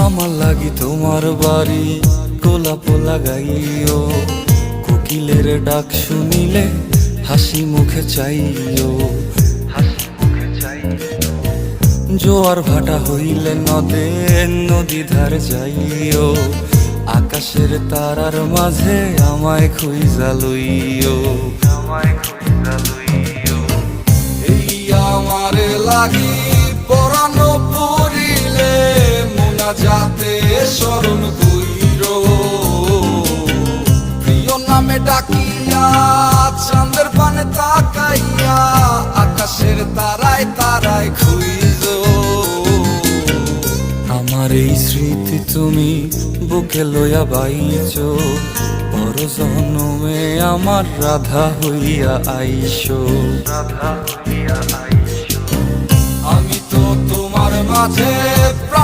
আমার লাগি তোমার বাড়ি গোলাপ লাগাইও, কোকিলের ডাক শুনিলে হাসি মুখে চাইও, জোয়ার ভাটা হইলে নদে নদী ধার যাইও, আকাশের তারার মাঝে আমায় খুঁজা লইও, এই আমারে লাগি পরানো পড়িলে মোনা যাতে স্মরণ কইরো, প্রিয় নামে ডাকিয়া চাঁদের পানে তাকাইয়া আকাশের তারায় তারায় খুঁজো। আমার এই স্মৃতি তুমি বুকে লইয়া বাইছো, পর জন্মে আমার রাধা হইয়া আইসো, আমি তো তোমার মাঝে